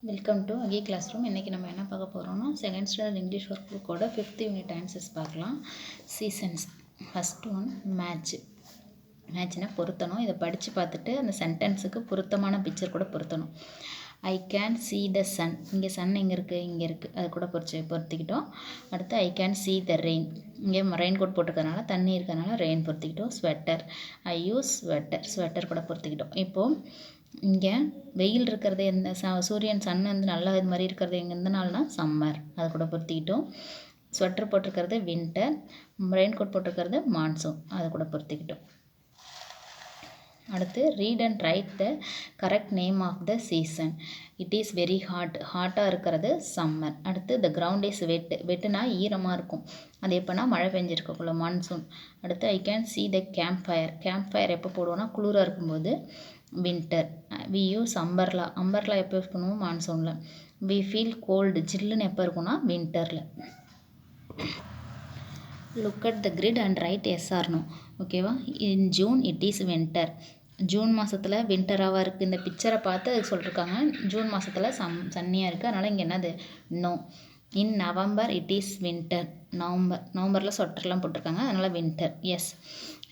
Welcome to அகி classroom. இன்றைக்கி நம்ம என்ன பார்க்க போகிறோம்னா செகண்ட் ஸ்டாண்டர்ட் இங்கிலீஷ் ஒர்க் புக்கோட 5th யூனிட் ஆன்சர்ஸ் பார்க்கலாம். சீசன்ஸ். ஃபஸ்ட் ஒன் மேட்ச்னா பொருத்தணும். இதை படித்து பார்த்துட்டு அந்த சென்டென்ஸுக்கு பொருத்தமான பிக்சர் கூட பொருத்தணும். I can see the sun. இங்கே சன் எங்கே இருக்குது, இங்கே இருக்குது, அது கூட பொருத்திக்கிட்டோம். அடுத்து I can see the rain. இங்கே ரெயின் கோட் போட்டுக்கிறதுனால தண்ணி இருக்கிறதுனால ரெயின் பொருத்திக்கிட்டோம். ஸ்வெட்டர், ஐ யூஸ் ஸ்வெட்டர் கூட பொருத்திக்கிட்டோம். இப்போது இங்கே வெயில் இருக்கிறது எந்த சூரியன் சன் வந்து நல்லா இது மாதிரி இருக்கிறது எந்த நாள்னா சம்மர், அது கூட பொருத்திக்கிட்டோம். ஸ்வெட்டர் போட்டிருக்கிறது வின்டர், ரெயின் கோட் போட்டிருக்கிறது மான்சூன், அது கூட பொருத்திக்கிட்டோம். அடுத்து read and write the correct name of the season. It is very ஹாட்டாக இருக்கிறது சம்மர். அடுத்து த கிரவுண்ட் இஸ் வெட்டுனா ஈரமாக இருக்கும், அது எப்போனா மழை பெஞ்சிருக்கக்குள்ள மான்சூன். அடுத்து I can see the camp fire எப்போ போடுவோன்னா குளிராக இருக்கும்போது வின்டர். வி யூஸ் அம்பர்லா எப்போ யூஸ் பண்ணுவோம் மான்சூனில். வி ஃபீல் கோல்டு ஜில்லுன்னு எப்போ இருக்குன்னா வின்டரில். Look at the grid and write yes or no. ஓகேவா? In June it is winter. June மாதத்தில் வின்டராக இருக்குது. இந்த பிக்சரை பார்த்து அது சொல்லியிருக்காங்க. ஜூன் மாதத்தில் சன்னியாக இருக்குது, அதனால் இங்கே என்னது no. In November it is winter. நவம்பரில் ஸ்வெட்டர்லாம் போட்டிருக்காங்க, அதனால் winter yes.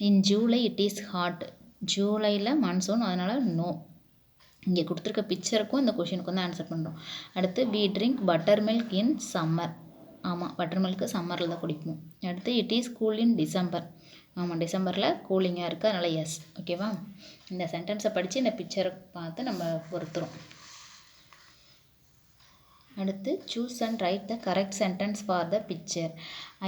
In July it is hot. ஜூலையில் மான்சூன், அதனால் நோ. இங்கே கொடுத்துருக்க பிக்சருக்கும் இந்த கொஷினுக்கும் தான் ஆன்சர் பண்ணுறோம். அடுத்து we drink buttermilk in summer. ஆமாம், பட்டர் மில்க்கு சம்மரில் தான் குடிப்போம். அடுத்து it is cool in December. ஆமாம், டிசம்பரில் கூலிங்காக இருக்குது, அதனால் எஸ். ஓகேவா? இந்த சென்டென்ஸை படித்து இந்த பிக்சரை பார்த்து நம்ம பொறுத்துறோம். அடுத்து choose and write the correct sentence for the picture.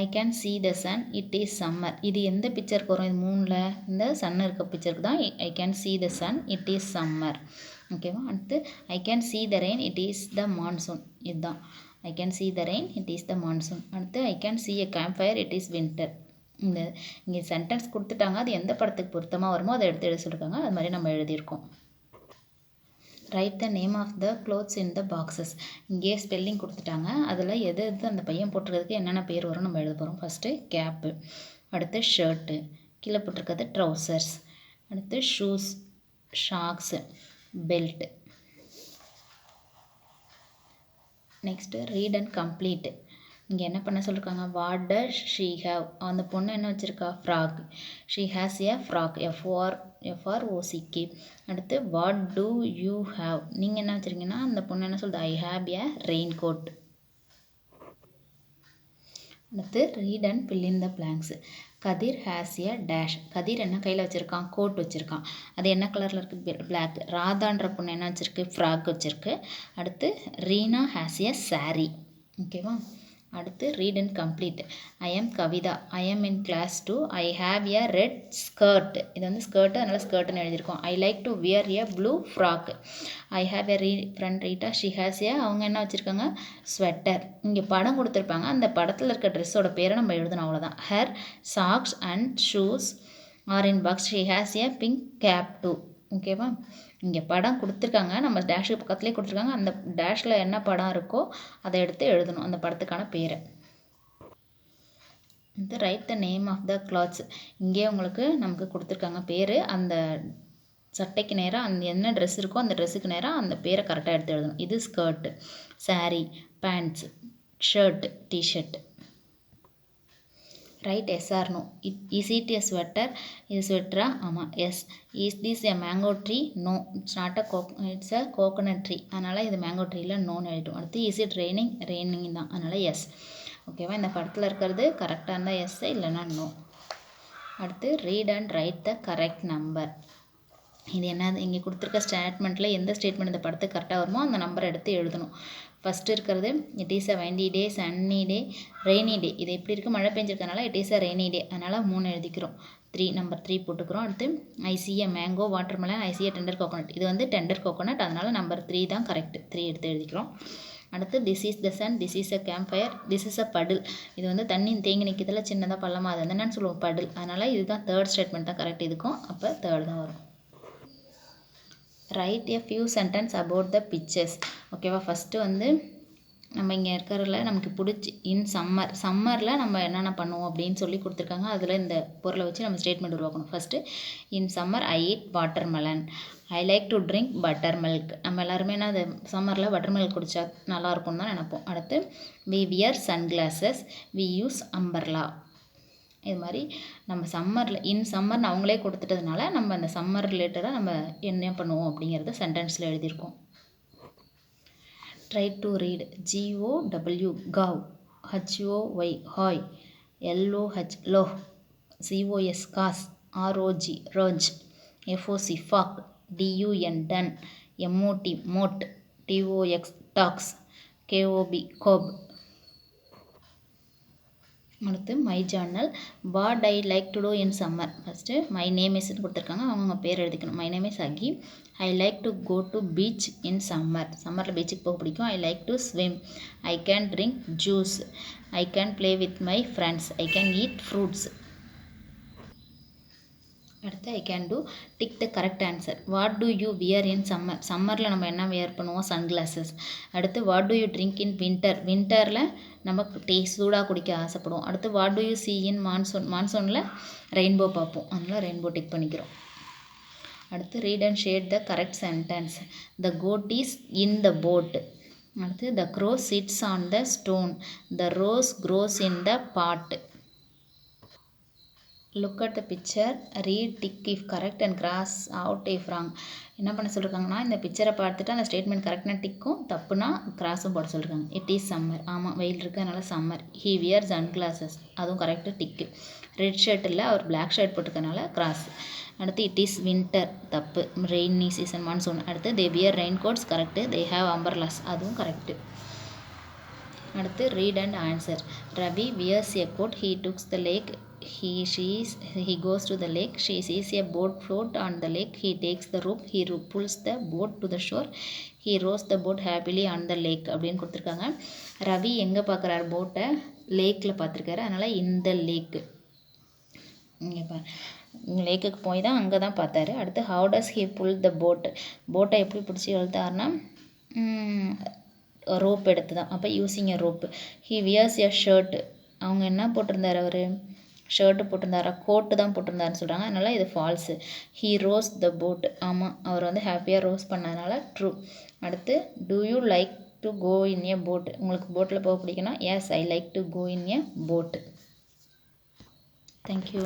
I can see the sun, it is summer. இது எந்த பிக்சருக்கு வரும்? இது 3ல் இந்த சன் இருக்க பிக்சருக்கு தான் I can see the sun, it is summer. ஓகேவா? அடுத்து I can see the rain, it is the monsoon. இதுதான் I can see the rain, it is the monsoon. அடுத்து I can see a campfire, it is winter. இங்கே sentence கொடுத்துட்டாங்க, அது எந்த படத்துக்கு பொருத்தமாக வருமோ அதை எடுத்து எழுத சொல்லியிருக்காங்க, அது மாதிரி நம்ம எழுதியிருக்கோம். Write the name of the clothes in the boxes. இங்கே ஸ்பெல்லிங் கொடுத்துட்டாங்க, அதில் எது அந்த பையன் போட்டிருக்கிறதுக்கு என்னென்ன பேர் வரும் நம்ம எழுத போகிறோம். ஃபஸ்ட்டு கேப்பு, அடுத்து ஷர்ட்டு, கீழே போட்டிருக்கிறது ட்ரௌசர்ஸ், அடுத்து shoes, socks, belt. Next read and complete. இங்கே என்ன பண்ண சொல்லியிருக்காங்க? What does she have. அந்த பொண்ணு என்ன வச்சுருக்கா? Frock. She has a frock, FROCK. அடுத்து வாட் டூ யூ ஹேவ். நீங்கள் என்ன வச்சுருக்கீங்கன்னா அந்த பொண்ணு என்ன சொல்லுது? I have a rain coat. அடுத்து read and fill in the blanks. Kathir has a dash. Kathir என்ன கையில் வச்சுருக்கான்? கோட் வச்சுருக்கான், அது என்ன கலரில் இருக்குது? பிளாக். ராதான்ற பொண்ணு என்ன வச்சுருக்கு? ஃப்ராக் வச்சுருக்கு. அடுத்து ரீனா ஹேஸ் எ சாரி. ஓகேவா? அடுத்து read and complete. I am Kavitha, I am in class 2, I have a red skirt. இது வந்து ஸ்கர்ட்டு, அதனால் ஸ்கர்ட்டுன்னு எழுதியிருக்கோம். I like to wear a blue frock. I have a friend Rita, she has a, அவங்க என்ன வச்சுருக்காங்க? ஸ்வெட்டர். இங்கே படம் கொடுத்துருப்பாங்க, அந்த படத்தில் இருக்க ட்ரெஸ்ஸோட பேரை நம்ம எழுதணும், அவ்வளோதான். Her socks and shoes are in box. She has a pink cap too. ஓகேவா? இங்கே படம் கொடுத்துருக்காங்க, நம்ம டேஷுக்கு பக்கத்துலேயே கொடுத்துருக்காங்க, அந்த டேஷில் என்ன படம் இருக்கோ அதை எடுத்து எழுதணும், அந்த படத்துக்கான பேரை. இது write the name of the clothes. இங்கே உங்களுக்கு நமக்கு கொடுத்துருக்காங்க பேர், அந்த சட்டைக்கு நேராக அந்த என்ன ட்ரெஸ் இருக்கோ அந்த ட்ரெஸ்ஸுக்கு நேராக அந்த பேரை கரெக்டாக எடுத்து எழுதணும். இது skirt, sari, pants, shirt, T-shirt. Write yes or no. Is it a sweater. இது ஸ்வெட்டரா? ஆமாம், yes. Is this a mango tree? No, it's a coconut tree, அதனால் இது மேங்கோ ட்ரீயில் நோன்னு எழுதிட்டோம். அடுத்து இஸ் இட் ரெய்னிங் தான், அதனால் எஸ். ஓகேவா? இந்த படத்தில் இருக்கிறது கரெக்டாக இருந்தால் எஸ், இல்லைன்னா நோ. அடுத்து read and write the correct number. இது என்னது? இங்கே கொடுத்துருக்க ஸ்டேட்மெண்ட்டில் எந்த ஸ்டேட்மெண்ட் இந்த படத்துக்கு கரெக்டாக வருமோ அந்த நம்பரை எடுத்து எழுதணும். ஃபஸ்ட்டு இருக்கிறது it is a windy day, sunny day, rainy day. இது எப்படி இருக்குது? மழை பெஞ்சிருக்கனால it is a rainy day, அதனால் 3 எழுதிக்கிறோம். நம்பர் 3 போட்டுக்கிறோம். அடுத்து I see a mango, watermelon, I see a tender coconut. இது வந்து டெண்டர் கோகோனட், அதனால் நம்பர் 3 தான் கரெக்ட். 3 எடுத்து எழுதிக்கிறோம். அடுத்து this is the sun, this is a campfire, this is a puddle. இது வந்து தண்ணி தேங்கி நிற்கிறதுல சின்னதாக பள்ளமாக, அது வந்து என்னன்னு சொல்லுவோம்? படில். அதனால் இதுதான் தேர்ட் ஸ்டேட்மெண்ட் தான் கரெக்ட் இதுக்கும், அப்போ தேர்ட் தான் வரும். Right a few sentence about the pictures. ஓகேவா? ஃபஸ்ட்டு வந்து நம்ம இங்கே இருக்கிறதுல நமக்கு பிடிச்சி இன் சம்மரில் நம்ம என்னென்ன பண்ணுவோம் அப்படின்னு சொல்லி கொடுத்துருக்காங்க. அதில் இந்த பொருளை வச்சு நம்ம ஸ்டேட்மெண்ட் உருவாக்கணும். First in summer I eat water melon. I like to drink butter milk. நம்ம எல்லாருமே என்ன அது சம்மரில் பட்டர் மில்க் குடித்தா நல்லாயிருக்கும்னு தான் நினைப்போம். அடுத்து we wear sunglasses. We use umbrella. இது மாதிரி நம்ம சம்மரில் இன் சம்மர்னு அவங்களே கொடுத்துட்டதுனால நம்ம அந்த சம்மர் ரிலேட்டடாக நம்ம என்ன பண்ணுவோம் அப்படிங்கிறத சென்டென்ஸில் எழுதியிருக்கோம். Try to read. GOW GOW. HOY hi. LOH லோஹ். COS cos. ROG ரோஜ். FOC fog. DUN ton. MOT mode. TOX tax. KOB கோப். அடுத்து my journal. What I like to two in summer. First my name இஸ்ன்னு கொடுத்துருக்காங்க. அவங்க பேர் எழுதிக்கணும். My name is Ahi. I like to go to beach in summer. சம்மரில் பீச்சுக்கு போக பிடிக்கும். ஐ like to swim. I can drink juice. I can play with my friends. I can eat fruits. அடுத்து I can do tick the correct answer. What do you wear in summer. சம்மரில் நம்ம என்ன wear பண்ணுவோம்? Sunglasses. அடுத்து what do you drink in winter. வின்டரில் நம்ம சூடாக குடிக்க ஆசைப்படுவோம். அடுத்து what do you see in monsoon. மான்சூனில் ரெயின்போ பார்ப்போம். அதனால் ரெயின்போ டிக் பண்ணிக்கிறோம். அடுத்து read and shade the correct sentence. The coat is in the boat. அடுத்து த grow sits on the stone. The rose grows in the pot. Look at the picture, read, tick if correct and cross out if wrong. என்ன பண்ண சொல்லியிருக்காங்கன்னா இந்த பிக்சரை பார்த்துட்டு அந்த statement கரெக்ட்னா டிக்கும், தப்புனா கிராஸும் போட சொல்லியிருக்காங்க. It is summer. ஆமாம், வெயில் இருக்குது, அதனால் summer. He wear sun glasses. அதுவும் கரெக்டு, டிக்கு. ரெட் ஷர்ட் இல்லை, அவர் பிளாக் ஷர்ட் போட்டுக்கனால கிராஸ். அடுத்து இட் இஸ் வின்டர், தப்பு. Rainy season, monsoon. அடுத்து they wear rain coats, correct. They have umbrellas, அதுவும் கரெக்டு. அடுத்து read and answer. Ravi wears a coat. He takes the lake. He goes to the lake. She sees a boat float on the lake. He takes the rope. He pulls the boat to the shore. He rows the boat happily on the lake அப்படின்னு கொடுத்துருக்காங்க. ரவி எங்கே பார்க்குறாரு? போட்டை லேக்கில் பார்த்துருக்காரு. அதனால் இந்த லேக்கு இங்கே லேக்குக்கு போய் தான் அங்கே தான் பார்த்தாரு. அடுத்து how does he pull the boat. போட்டை எப்படி பிடிச்சி இழுத்தாருன்னா ரோப் எடுத்து தான். அப்போ using a rope. He wears a shirt. அவங்க என்ன போட்டிருந்தார்? அவர் ஷர்ட்டு போட்டிருந்தாரா? கோட்டு தான் போட்டிருந்தாருன்னு சொல்கிறாங்க. அதனால் இது false. He rows the boat. ஆமாம், அவர் வந்து ஹாப்பியாக ரோஸ் பண்ணதுனால ட்ரூ. அடுத்து do you like to go in a boat. உங்களுக்கு போட்டில் போக பிடிக்குன்னா yes I like to go in a boat. Thank you.